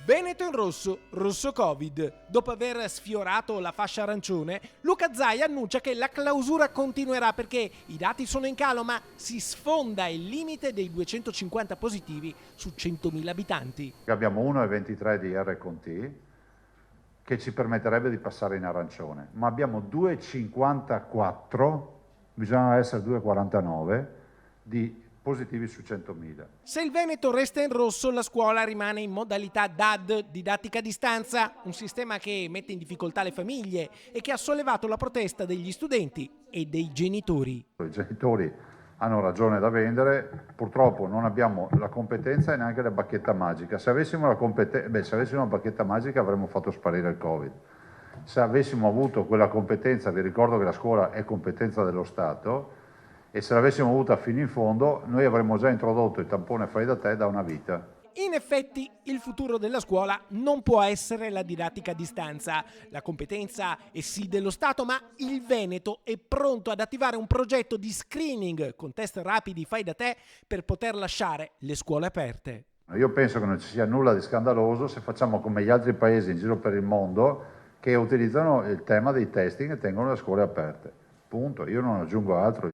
Veneto in rosso, rosso Covid. Dopo aver sfiorato la fascia arancione, Luca Zaia annuncia che la clausura continuerà perché i dati sono in calo, ma si sfonda il limite dei 250 positivi su 100.000 abitanti. Abbiamo 1,23 di R/T che ci permetterebbe di passare in arancione, ma abbiamo 2,54, bisogna essere 2,49 di positivi su 100.000. Se il Veneto resta in rosso, la scuola rimane in modalità DAD, didattica a distanza, un sistema che mette in difficoltà le famiglie e che ha sollevato la protesta degli studenti e dei genitori. I genitori hanno ragione da vendere, purtroppo non abbiamo la competenza e neanche la bacchetta magica. Se avessimo la bacchetta magica avremmo fatto sparire il Covid. Se avessimo avuto quella competenza, vi ricordo che la scuola è competenza dello Stato, e se l'avessimo avuta fino in fondo, noi avremmo già introdotto il tampone fai da te da una vita. In effetti, il futuro della scuola non può essere la didattica a distanza. La competenza è sì dello Stato, ma il Veneto è pronto ad attivare un progetto di screening con test rapidi fai da te per poter lasciare le scuole aperte. Io penso che non ci sia nulla di scandaloso se facciamo come gli altri paesi in giro per il mondo che utilizzano il tema dei testing e tengono le scuole aperte. Punto. Io non aggiungo altro.